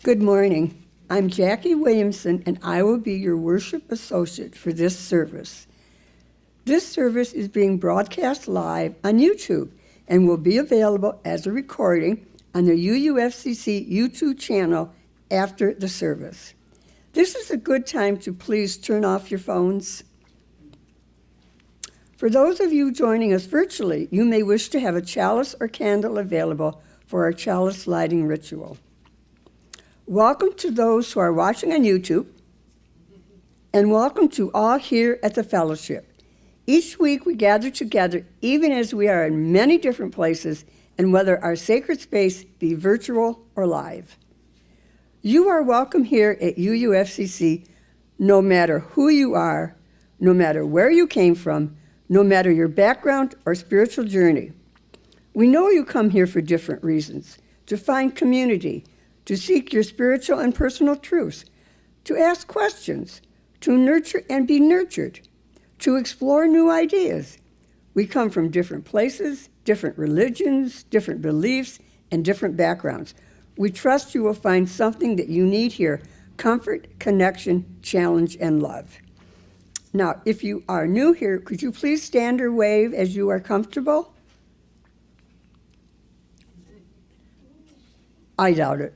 Good morning. I'm Jackie Williamson, and I will be your worship associate for this service. This service is being broadcast live on YouTube and will be available as a recording on the UUFCC YouTube channel after the service. This is a good time to please turn off your phones. For those of you joining us virtually, you may wish to have a chalice or candle available for our chalice lighting ritual. Welcome to those who are watching on YouTube, and welcome to all here at the fellowship. Each week we gather together, even as we are in many different places, and whether our sacred space be virtual or live. You are welcome here at UUFCC, no matter who you are, no matter where you came from, no matter your background or spiritual journey. We know you come here for different reasons: to find community, to seek your spiritual and personal truths, to ask questions, to nurture and be nurtured, to explore new ideas. We come from different places, different religions, different beliefs, and different backgrounds. We trust you will find something that you need here: comfort, connection, challenge, and love. Now, if you are new here, could you please stand or wave as you are comfortable? I doubt it.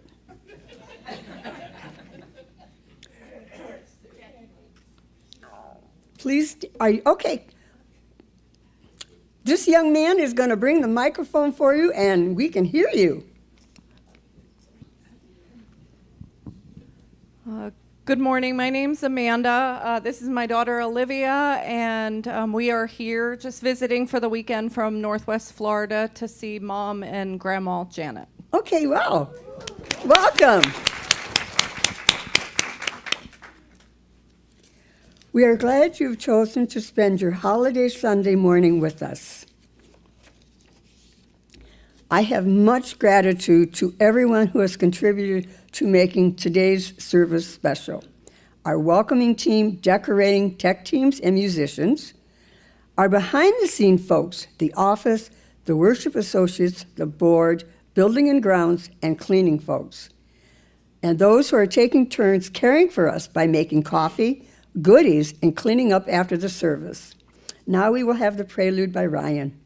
Please, are you, okay. This young man is going to bring the microphone for you, and we can hear you. Good morning. My name's Amanda. This is my daughter Olivia, and we are here just visiting for the weekend from Northwest Florida to see Mom and Grandma Janet. Okay, wow. Welcome. We are glad you've chosen to spend your holiday Sunday morning with us. I have much gratitude to everyone who has contributed to making today's service special. Our welcoming team, decorating tech teams, and musicians. Our behind-the-scene folks, the office, the worship associates, the board, building and grounds, and cleaning folks. And those who are taking turns caring for us by making coffee, goodies, and cleaning up after the service. Now we will have the prelude by Ryan.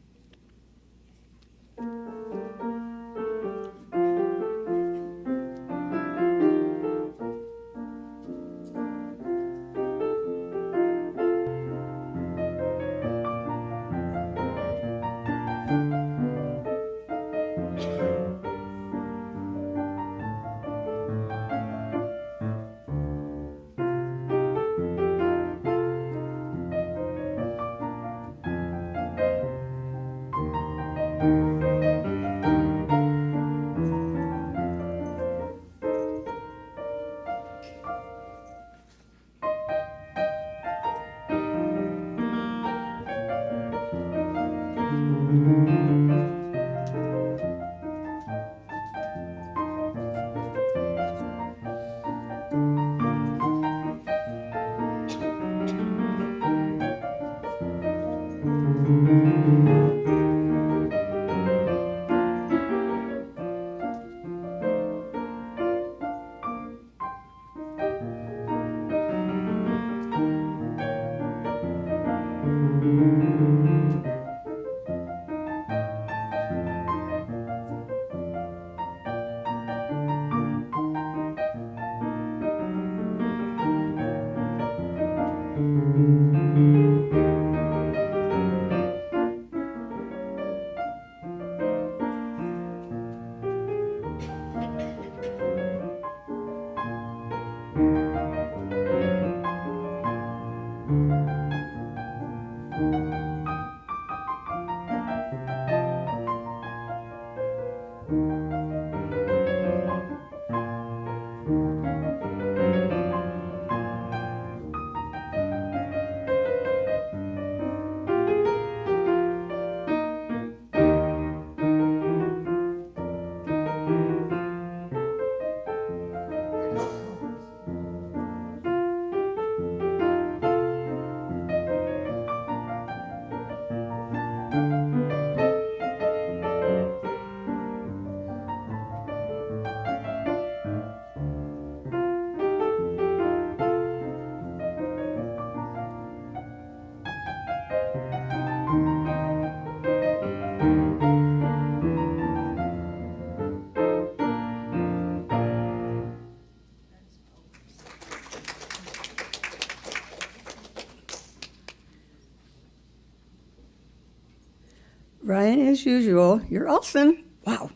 And as usual, you're Olson. Wow.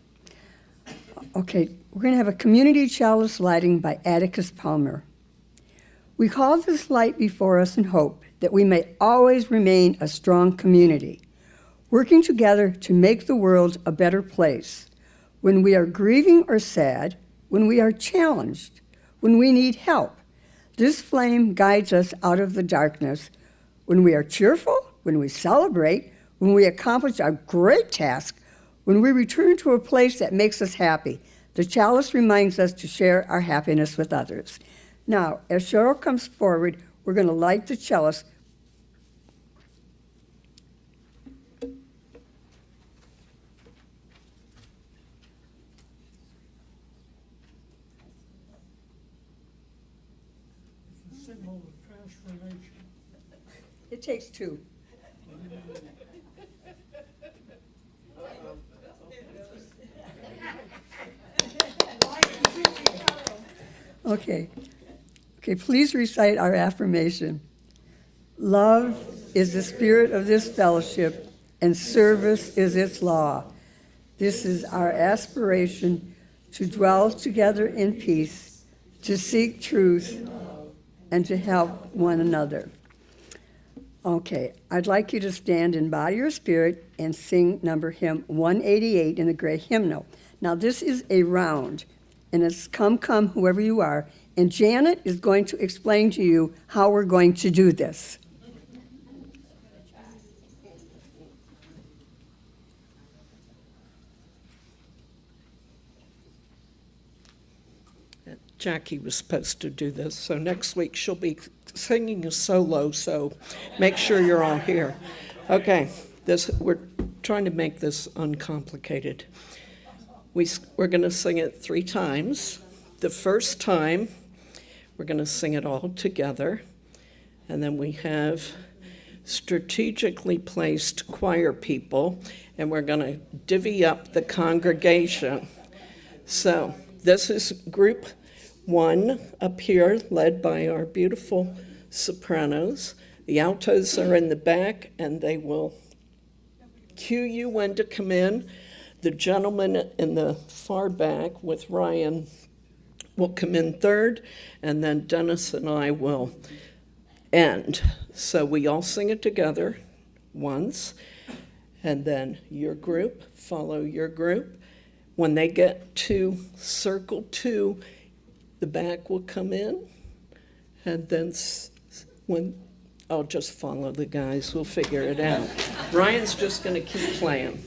Okay, we're going to have a community chalice lighting by Atticus Palmer. We call this light before us in hope that we may always remain a strong community, working together to make the world a better place. When we are grieving or sad, when we are challenged, when we need help, this flame guides us out of the darkness. When we are cheerful, when we celebrate, when we accomplish a great task, when we return to a place that makes us happy, the chalice reminds us to share our happiness with others. Now, as Cheryl comes forward, we're going to light the chalice. Symbol of transformation. It takes two. Okay, please recite our affirmation. Love is the spirit of this fellowship, and service is its law. This is our aspiration to dwell together in peace, to seek truth, and to help one another. Okay, I'd like you to stand in body or spirit and sing number hymn 188 in the gray hymnal. Now this is a round, and it's come, come, whoever you are, and Janet is going to explain to you how we're going to do this. Jackie was supposed to do this, so next week she'll be singing a solo, so make sure you're all here. Okay, we're trying to make this uncomplicated. We're going to sing it 3 times. The first time, we're going to sing it all together, and then we have strategically placed choir people, and we're going to divvy up the congregation. So this is group 1 up here, led by our beautiful sopranos. The altos are in the back, and they will cue you when to come in. The gentleman in the far back with Ryan will come in third, and then Dennis and I will end. So we all sing it together once, and then your group, follow your group. When they get to circle 2, the back will come in, and then I'll just follow the guys. We'll figure it out. Ryan's just going to keep playing.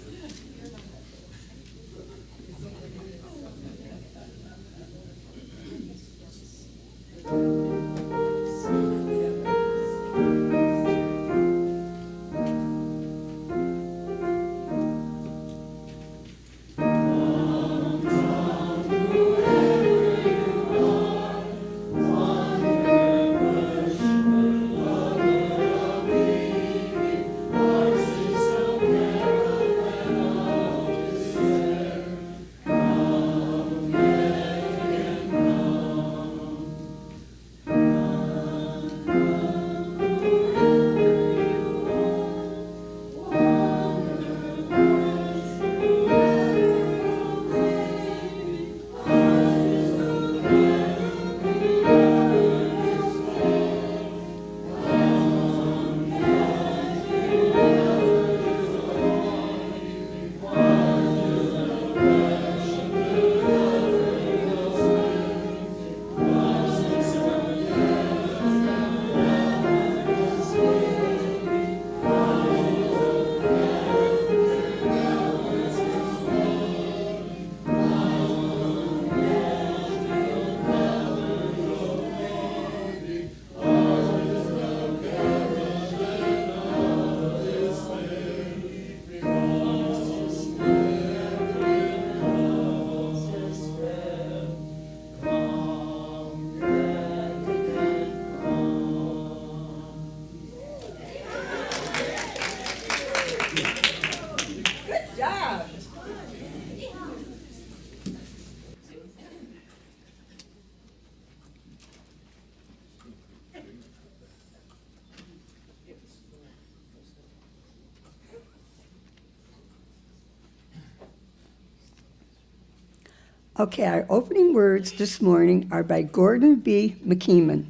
Okay, our opening words this morning are by Gordon B. McKeeman.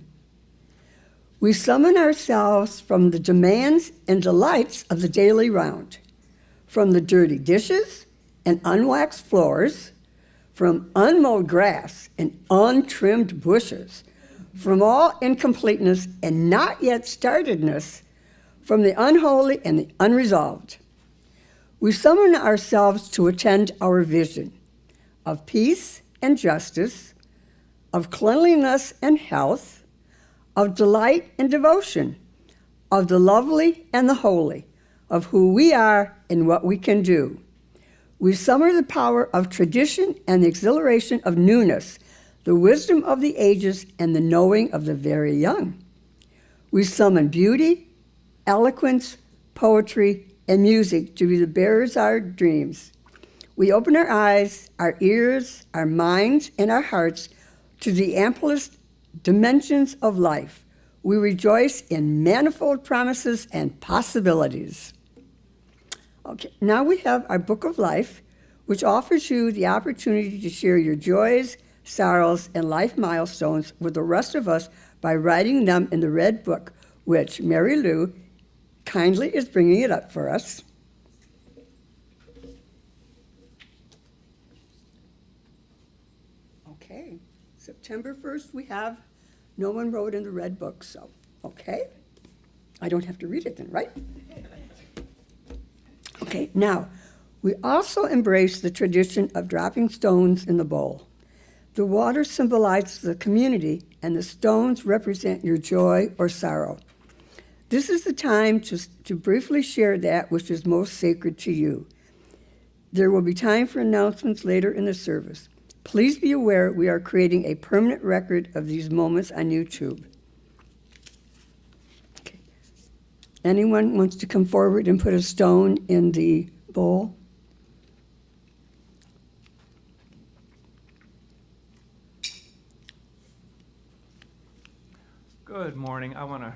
We summon ourselves from the demands and delights of the daily round, from the dirty dishes and unwaxed floors, from unmowed grass and untrimmed bushes, from all incompleteness and not yet startedness, from the unholy and the unresolved. We summon ourselves to attend our vision of peace and justice, of cleanliness and health, of delight and devotion, of the lovely and the holy, of who we are and what we can do. We summon the power of tradition and the exhilaration of newness, the wisdom of the ages and the knowing of the very young. We summon beauty, eloquence, poetry, and music to be the bearers of our dreams. We open our eyes, our ears, our minds, and our hearts to the amplest dimensions of life. We rejoice in manifold promises and possibilities. Okay, now we have our Book of Life, which offers you the opportunity to share your joys, sorrows, and life milestones with the rest of us by writing them in the Red Book, which Mary Lou kindly is bringing it up for us. Okay, September 1st we have no one wrote in the Red Book, so, okay. I don't have to read it then, right? Okay, now, we also embrace the tradition of dropping stones in the bowl. The water symbolizes the community, and the stones represent your joy or sorrow. This is the time to briefly share that which is most sacred to you. There will be time for announcements later in the service. Please be aware we are creating a permanent record of these moments on YouTube. Okay. Anyone wants to come forward and put a stone in the bowl? Good morning. I want to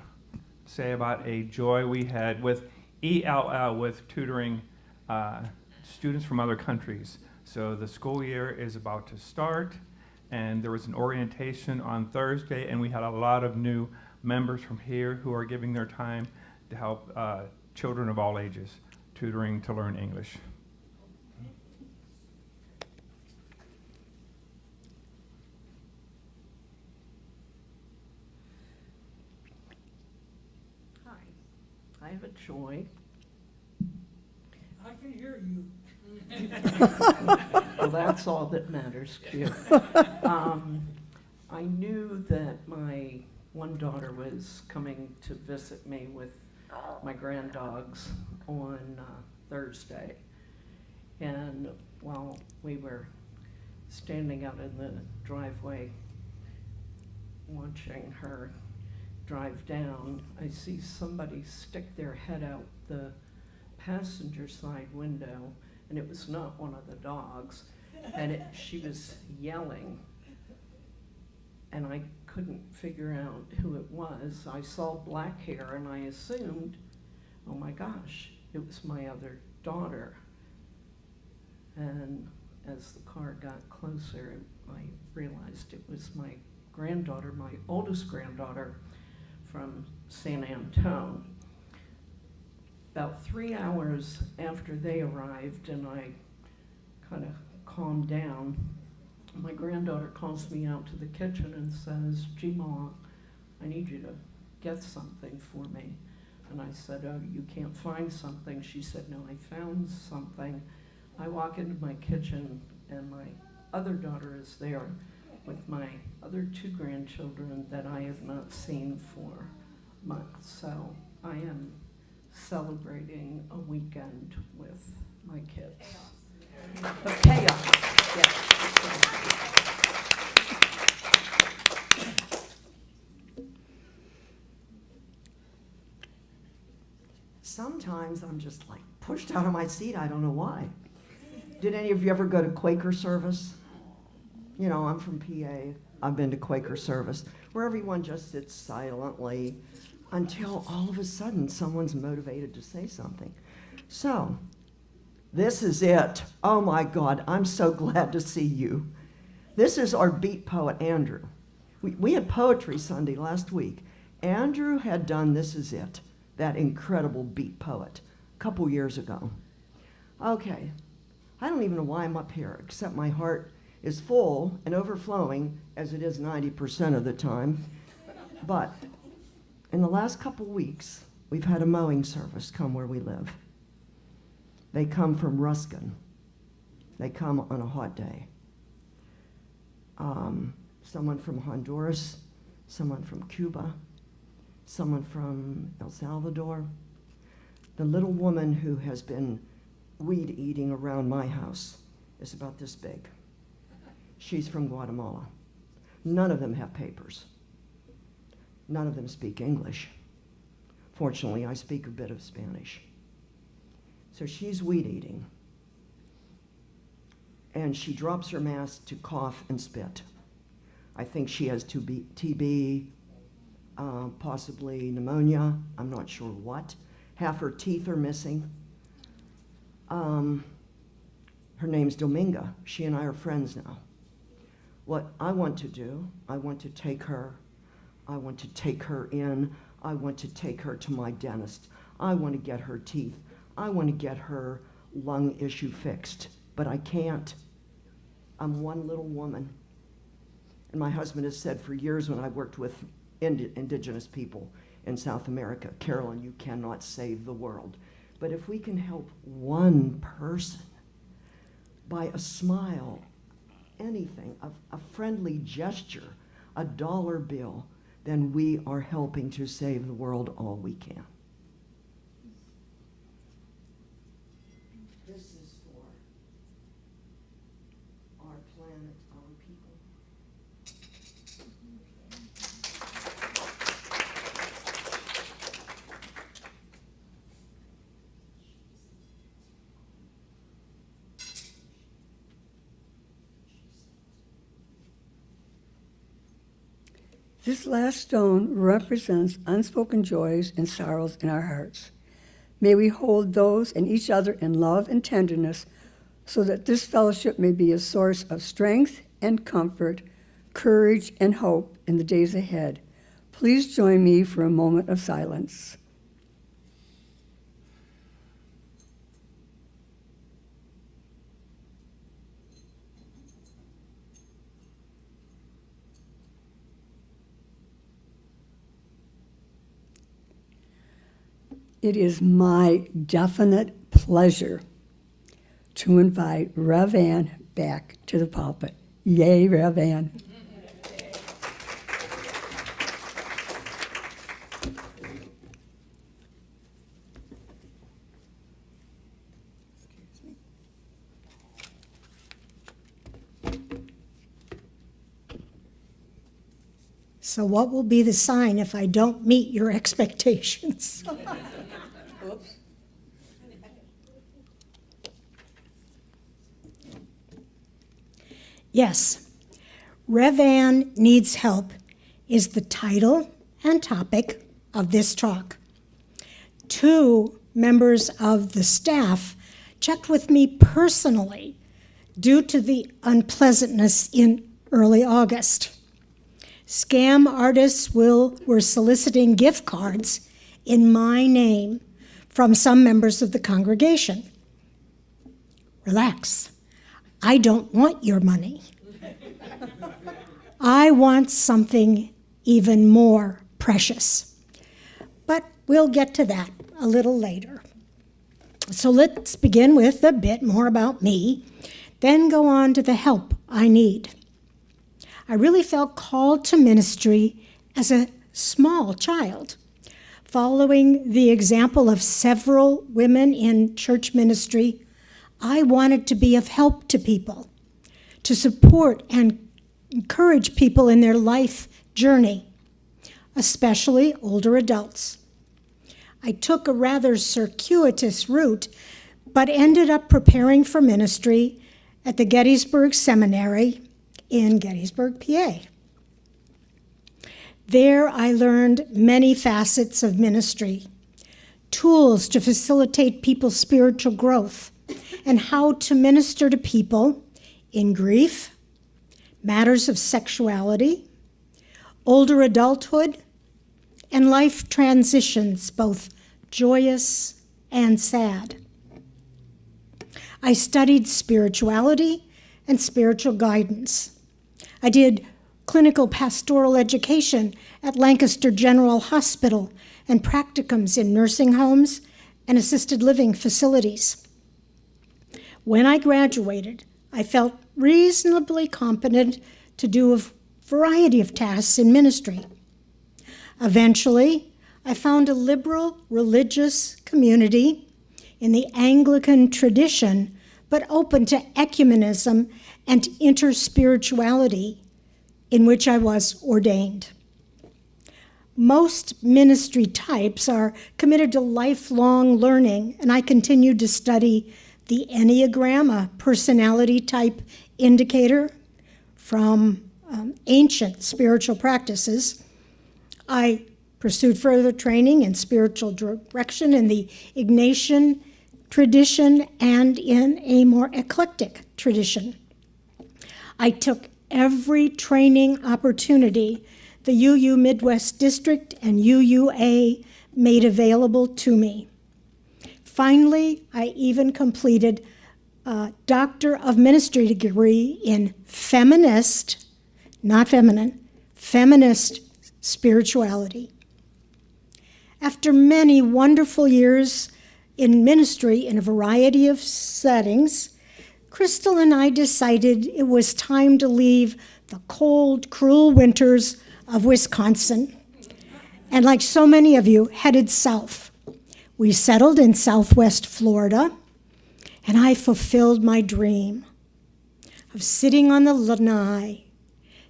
say about a joy we had with ELL, with tutoring students from other countries. So the school year is about to start, and there was an orientation on Thursday, and we had a lot of new members from here who are giving their time to help children of all ages, tutoring to learn English. Hi, I have a joy. I can hear you. Well, that's all that matters, Q. I knew that my one daughter was coming to visit me with my granddogs on Thursday. And while we were standing out in the driveway watching her drive down, I see somebody stick their head out the passenger side window, and it was not one of the dogs, and she was yelling, and I couldn't figure out who it was. I saw black hair, and I assumed, oh my gosh, it was my other daughter. And as the car got closer, I realized it was my granddaughter, my oldest granddaughter from San Antone. About 3 hours after they arrived and I kind of calmed down, my granddaughter calls me out to the kitchen and says, "Gee, Ma, I need you to get something for me." And I said, "Oh, you can't find something?" She said, "No, I found something." I walk into my kitchen and my other daughter is there with my other 2 grandchildren that I have not seen for months. So I am celebrating a weekend with my kids. Chaos. Yeah. Sometimes I'm just like pushed out of my seat. I don't know why. Did any of you ever go to Quaker service? You know, I'm from PA. I've been to Quaker service, where everyone just sits silently until all of a sudden someone's motivated to say something. So, this is it. Oh my God, I'm so glad to see you. This is our beat poet, Andrew. We had Poetry Sunday last week. Andrew had done This Is It, that incredible beat poet, a couple years ago. Okay, I don't even know why I'm up here, except my heart is full and overflowing, as it is 90% of the time. But in the last couple weeks, we've had a mowing service come where we live. They come from Ruskin. They come on a hot day. Someone from Honduras, someone from Cuba, someone from El Salvador. The little woman who has been weed eating around my house is about this big. She's from Guatemala. None of them have papers. None of them speak English. Fortunately, I speak a bit of Spanish. So she's weed eating. And she drops her mask to cough and spit. I think she has TB, possibly pneumonia, I'm not sure what. Half her teeth are missing. Her name's Dominga. She and I are friends now. What I want to do, I want to take her in, I want to take her to my dentist. I want to get her teeth. I want to get her lung issue fixed, but I can't. I'm one little woman. And my husband has said for years when I worked with indigenous people in South America, Carolyn, you cannot save the world. But if we can help one person by a smile, anything, a friendly gesture, a dollar bill, then we are helping to save the world all we can. This is for our planet, our people. This last stone represents unspoken joys and sorrows in our hearts. May we hold those and each other in love and tenderness so that this fellowship may be a source of strength and comfort, courage and hope in the days ahead. Please join me for a moment of silence. It is my definite pleasure to invite Rev Ann back to the pulpit. Yay, Rev Ann. So what will be the sign if I don't meet your expectations? Yes, Rev Ann Needs Help is the title and topic of this talk. 2 members of the staff checked with me personally due to the unpleasantness in early August. Scam artists were soliciting gift cards in my name from some members of the congregation. Relax. I don't want your money. I want something even more precious. But we'll get to that a little later. So let's begin with a bit more about me, then go on to the help I need. I really felt called to ministry as a small child, following the example of several women in church ministry. I wanted to be of help to people, to support and encourage people in their life journey, especially older adults. I took a rather circuitous route, but ended up preparing for ministry at the Gettysburg Seminary in Gettysburg, PA. There I learned many facets of ministry, tools to facilitate people's spiritual growth, and how to minister to people in grief, matters of sexuality, older adulthood, and life transitions, both joyous and sad. I studied spirituality and spiritual guidance. I did clinical pastoral education at Lancaster General Hospital and practicums in nursing homes and assisted living facilities. When I graduated, I felt reasonably competent to do a variety of tasks in ministry. Eventually, I found a liberal religious community in the Anglican tradition, but open to ecumenism and interspirituality, in which I was ordained. Most ministry types are committed to lifelong learning, and I continued to study the Enneagram, a personality type indicator from ancient spiritual practices. I pursued further training in spiritual direction in the Ignatian tradition and in a more eclectic tradition. I took every training opportunity the UU Midwest District and UUA made available to me. Finally, I even completed a Doctor of Ministry degree in feminist, not feminine, feminist spirituality. After many wonderful years in ministry in a variety of settings, Crystal and I decided it was time to leave the cold, cruel winters of Wisconsin, and like so many of you, headed south. We settled in Southwest Florida, and I fulfilled my dream of sitting on the lanai,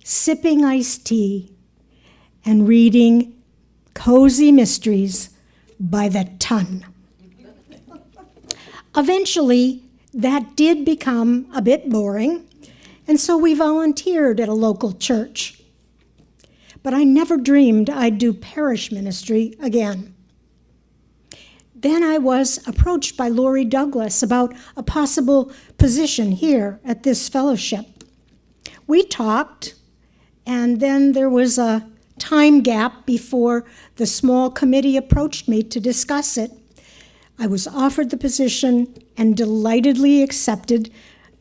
sipping iced tea, and reading cozy mysteries by the ton. Eventually, that did become a bit boring, and so we volunteered at a local church. But I never dreamed I'd do parish ministry again. Then I was approached by Lori Douglas about a possible position here at this fellowship. We talked, and then there was a time gap before the small committee approached me to discuss it. I was offered the position and delightedly accepted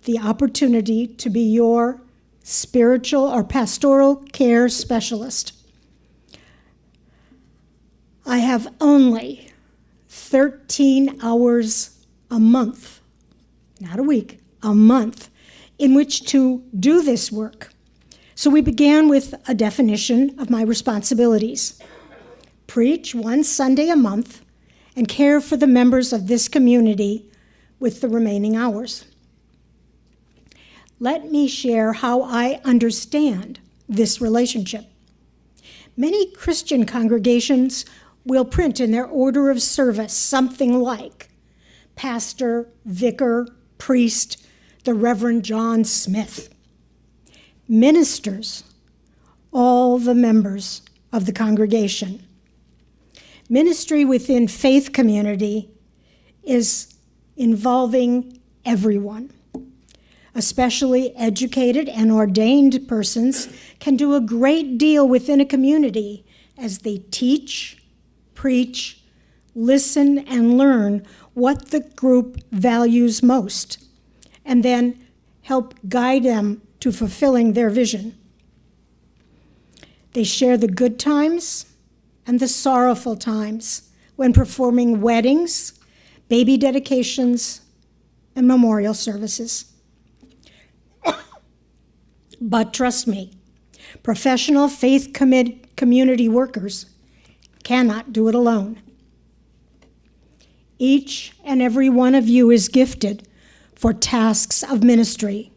the opportunity to be your spiritual or pastoral care specialist. I have only 13 hours a month, not a week, a month, in which to do this work. So we began with a definition of my responsibilities. Preach one Sunday a month and care for the members of this community with the remaining hours. Let me share how I understand this relationship. Many Christian congregations will print in their order of service something like pastor, vicar, priest, the Reverend John Smith. Ministers, all the members of the congregation. Ministry within faith community is involving everyone. Especially educated and ordained persons can do a great deal within a community as they teach, preach, listen, and learn what the group values most, and then help guide them to fulfilling their vision. They share the good times and the sorrowful times when performing weddings, baby dedications, and memorial services. But trust me, professional faith community workers cannot do it alone. Each and every one of you is gifted for tasks of ministry,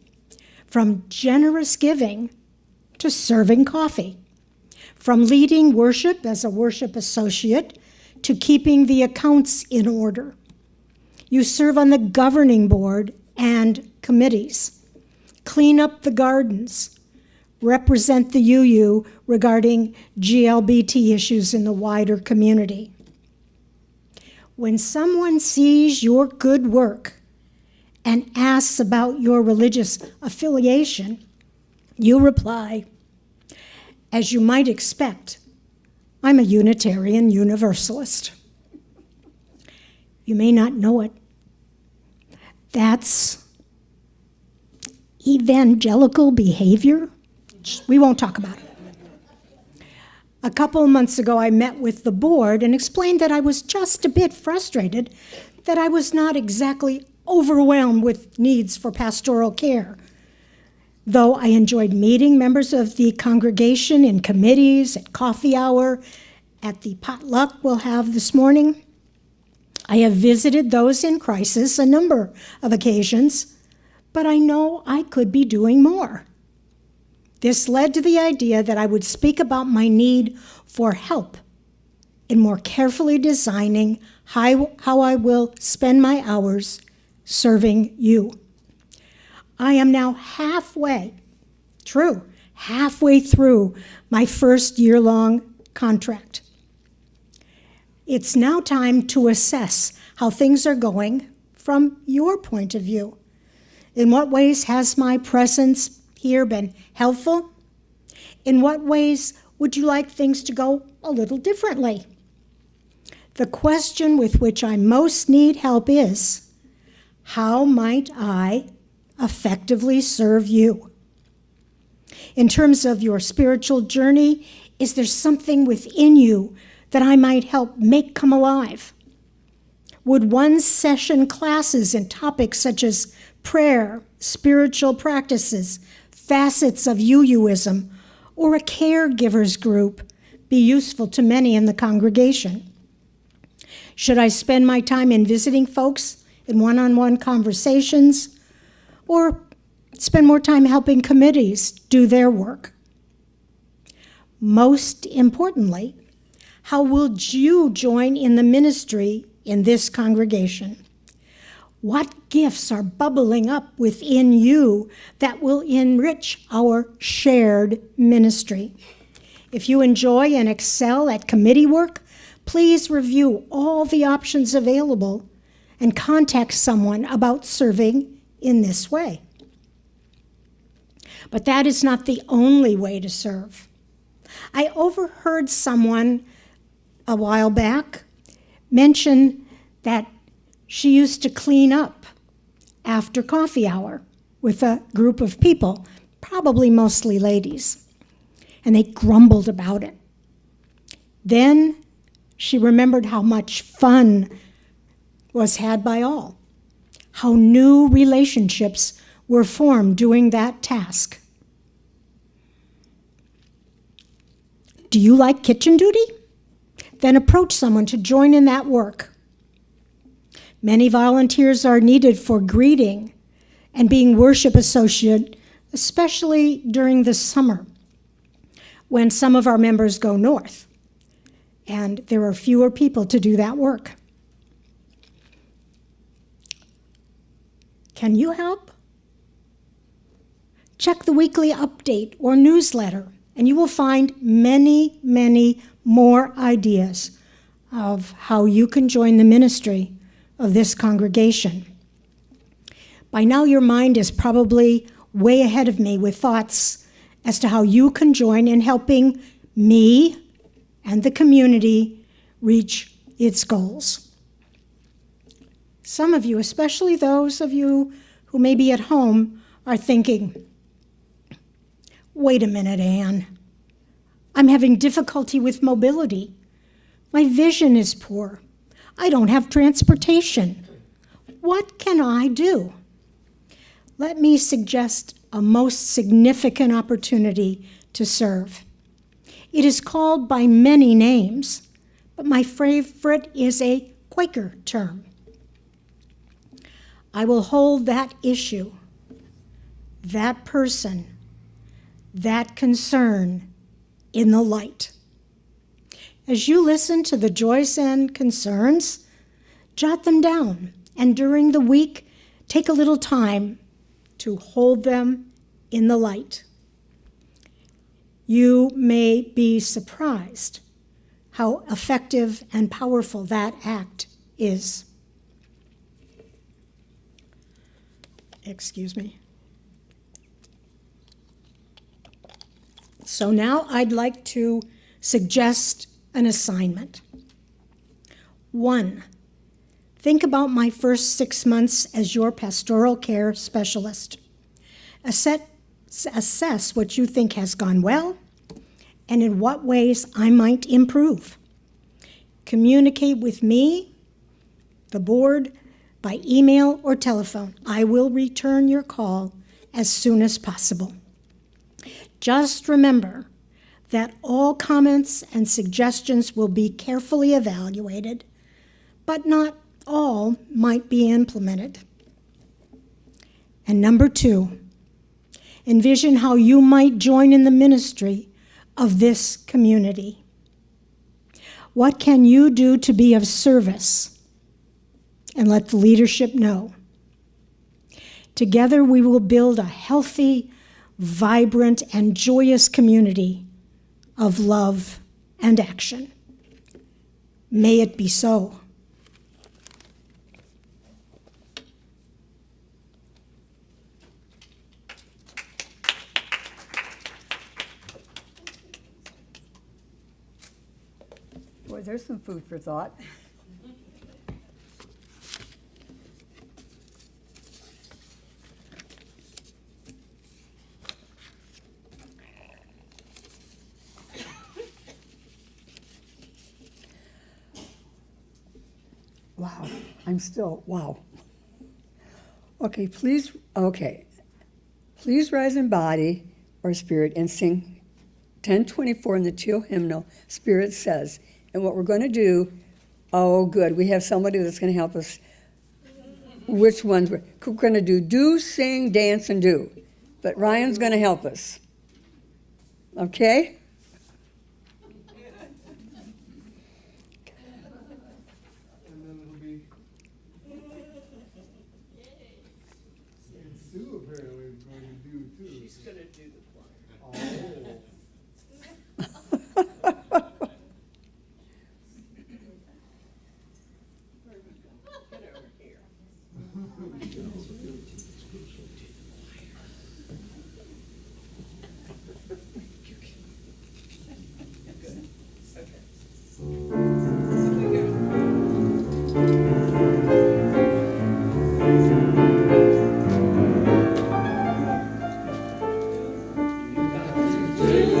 from generous giving to serving coffee, from leading worship as a worship associate to keeping the accounts in order. You serve on the governing board and committees, clean up the gardens, represent the UU regarding GLBT issues in the wider community. When someone sees your good work and asks about your religious affiliation, You reply, as you might expect, I'm a Unitarian Universalist. You may not know it. That's evangelical behavior. We won't talk about it. A couple of months ago, I met with the board and explained that I was just a bit frustrated that I was not exactly overwhelmed with needs for pastoral care. Though I enjoyed meeting members of the congregation in committees, at coffee hour, at the potluck we'll have this morning, I have visited those in crisis a number of occasions, but I know I could be doing more. This led to the idea that I would speak about my need for help in more carefully designing how I will spend my hours serving you. I am now halfway through my first year-long contract. It's now time to assess how things are going from your point of view. In what ways has my presence here been helpful? In what ways would you like things to go a little differently? The question with which I most need help is, how might I effectively serve you? In terms of your spiritual journey, is there something within you that I might help make come alive? Would one-session classes in topics such as prayer, spiritual practices, facets of UUism, or a caregivers group be useful to many in the congregation? Should I spend my time in visiting folks in one-on-one conversations, or spend more time helping committees do their work? Most importantly, how will you join in the ministry in this congregation? What gifts are bubbling up within you that will enrich our shared ministry? If you enjoy and excel at committee work, please review all the options available and contact someone about serving in this way. But that is not the only way to serve. I overheard someone a while back mention that she used to clean up after coffee hour with a group of people, probably mostly ladies, and they grumbled about it. Then she remembered how much fun was had by all, how new relationships were formed doing that task. Do you like kitchen duty? Then approach someone to join in that work. Many volunteers are needed for greeting and being worship associate, especially during the summer when some of our members go north and there are fewer people to do that work. Can you help? Check the weekly update or newsletter, and you will find many, many more ideas of how you can join the ministry of this congregation. By now, your mind is probably way ahead of me with thoughts as to how you can join in helping me and the community reach its goals. Some of you, especially those of you who may be at home, are thinking, wait a minute, Anne. I'm having difficulty with mobility. My vision is poor. I don't have transportation. What can I do? Let me suggest a most significant opportunity to serve. It is called by many names, but my favorite is a Quaker term. I will hold that issue, that person, that concern in the light. As you listen to the joys and concerns, jot them down, and during the week, take a little time to hold them in the light. You may be surprised how effective and powerful that act is. Excuse me. So now I'd like to suggest an assignment. 1, think about my first 6 months as your pastoral care specialist. Assess what you think has gone well and in what ways I might improve. Communicate with me, the board, by email or telephone. I will return your call as soon as possible. Just remember that all comments and suggestions will be carefully evaluated, but not all might be implemented. And number 2, envision how you might join in the ministry of this community. What can you do to be of service? And let the leadership know. Together we will build a healthy, vibrant, and joyous community of love and action. May it be so. Boy, there's some food for thought. Wow, wow. Okay, please rise in body or spirit and sing 1024 in the Teal hymnal, Spirit Says. And what we're going to do, oh good, we have somebody that's going to help us. Which ones we're going to do, sing, dance, and do. But Ryan's going to help us. Okay? And then it'll be. And Sue apparently is going to do too. She's gonna do the choir. Take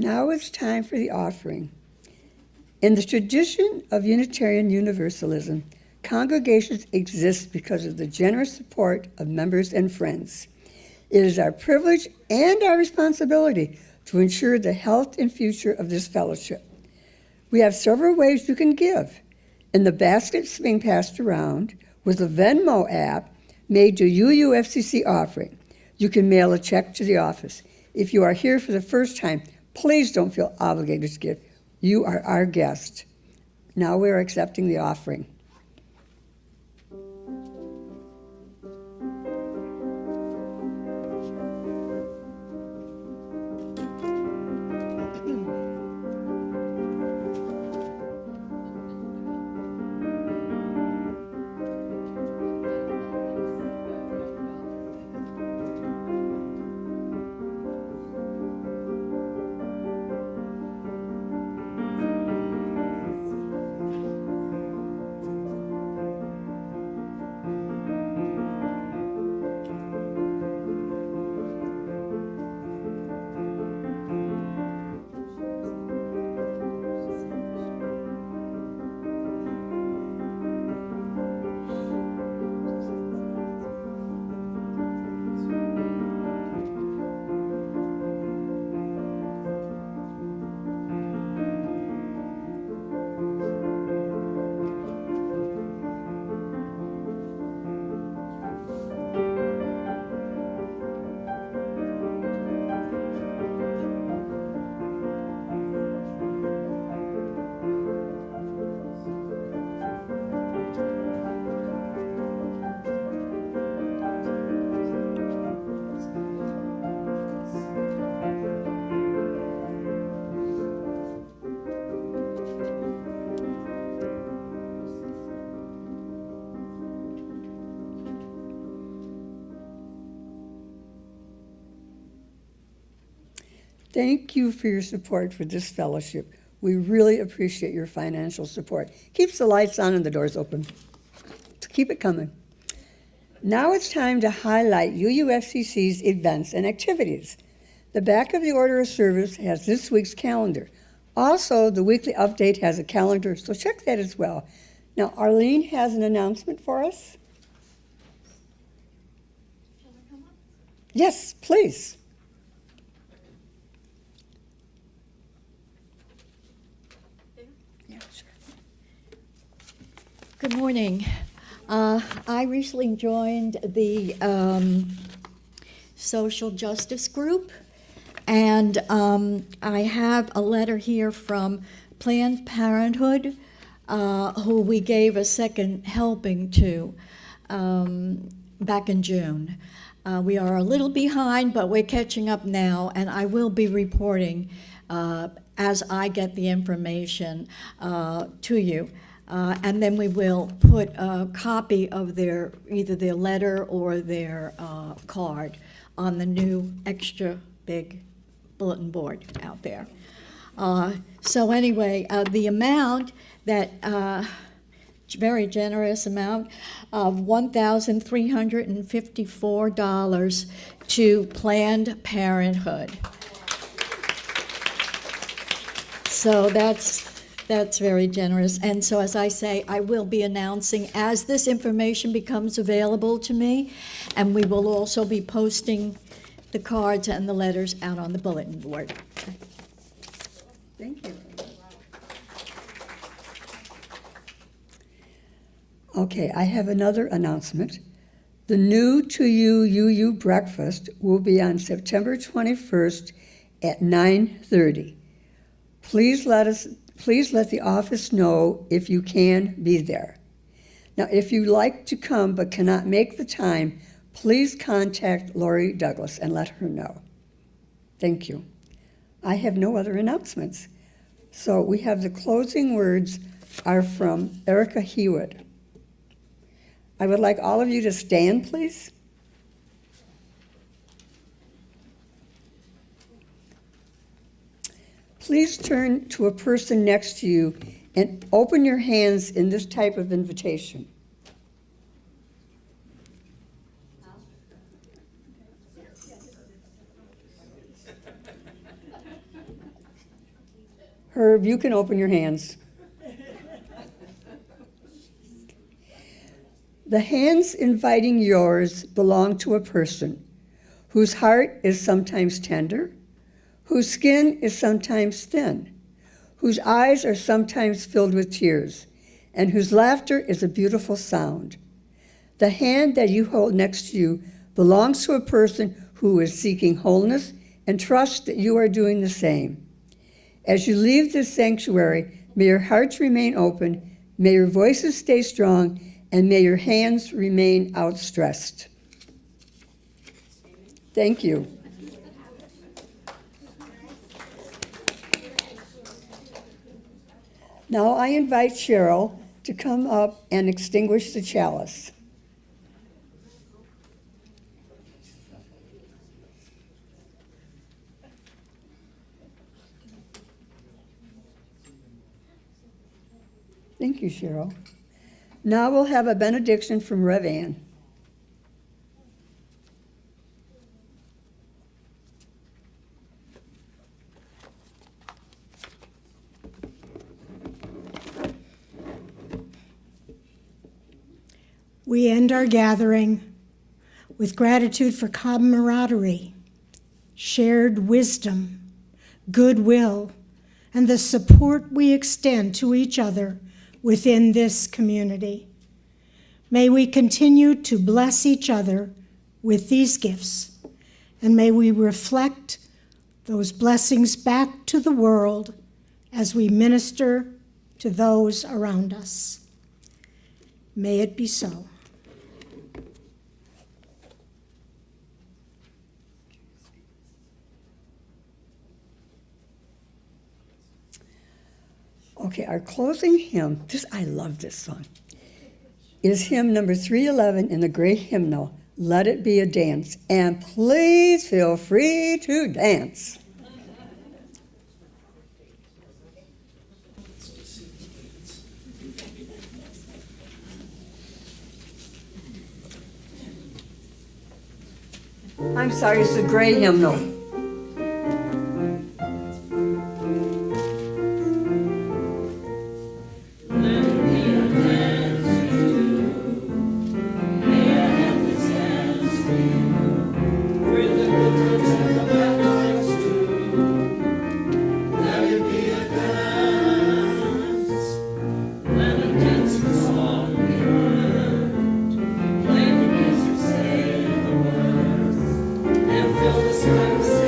Now it's time for the offering. In the tradition of Unitarian Universalism, congregations exist because of the generous support of members and friends. It is our privilege and our responsibility to ensure the health and future of this fellowship. We have several ways you can give. In the baskets being passed around, with a Venmo app made to UUFCC offering, you can mail a check to the office. If you are here for the first time, please don't feel obligated to give. You are our guest. Now we are accepting the offering. Thank you for your support for this fellowship. We really appreciate your financial support. Keeps the lights on and the doors open. So keep it coming. Now it's time to highlight UUFCC's events and activities. The back of the order of service has this week's calendar. Also, the weekly update has a calendar, so check that as well. Now, Arlene has an announcement for us. Shall I come up? Yes, please. Yeah, sure. Good morning. I recently joined the social justice group, and I have a letter here from Planned Parenthood, who we gave a second helping to back in June. We are a little behind, but we're catching up now, and I will be reporting as I get the information to you. And then we will put a copy of either their letter or their card on the new extra big bulletin board out there. So anyway, the amount that, very generous amount of $1,354 to Planned Parenthood. So that's very generous. And so, as I say, I will be announcing as this information becomes available to me, and we will also be posting the cards and the letters out on the bulletin board. Thank you. Okay, I have another announcement. The new To You UU breakfast will be on September 21st at 9:30. Please let the office know if you can be there. Now, if you'd like to come but cannot make the time, please contact Lori Douglas and let her know. Thank you. I have no other announcements. So we have the closing words are from Erica Hewitt. I would like all of you to stand, please. Please turn to a person next to you and open your hands in this type of invitation. Herb, you can open your hands. The hands inviting yours belong to a person whose heart is sometimes tender, whose skin is sometimes thin, whose eyes are sometimes filled with tears, and whose laughter is a beautiful sound. The hand that you hold next to you belongs to a person who is seeking wholeness and trust that you are doing the same. As you leave this sanctuary, may your hearts remain open, may your voices stay strong, and may your hands remain outstretched. Thank you. Now I invite Cheryl to come up and extinguish the chalice. Thank you, Cheryl. Now we'll have a benediction from Rev Ann. We end our gathering with gratitude for camaraderie, shared wisdom, goodwill, and the support we extend to each other within this community. May we continue to bless each other with these gifts, and may we reflect those blessings back to the world as we minister to those around us. May it be so. Okay, our closing hymn, I love this song, is hymn number 311 in the great hymnal, Let It Be a Dance. And please feel free to dance. I'm sorry, it's the gray hymnal. Fill the sky with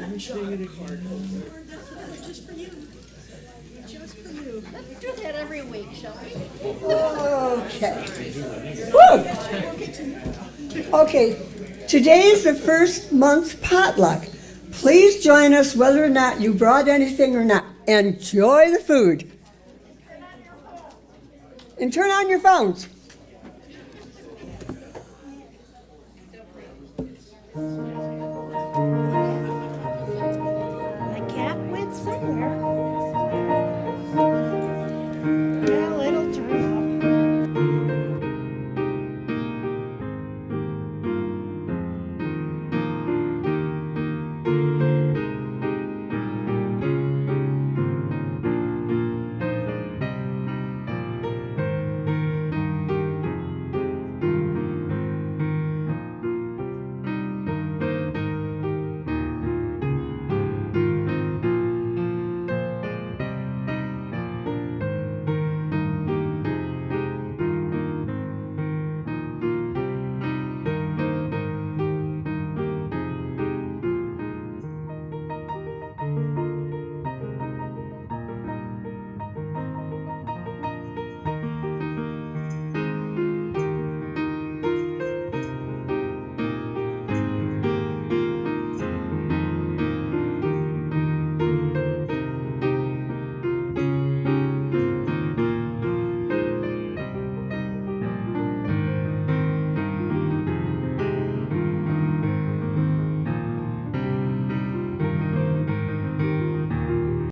Do that every week, shall we? Okay. Woo! Okay, today is the first month potluck. Please join us whether or not you brought anything or not. Enjoy the food. And turn on your phones.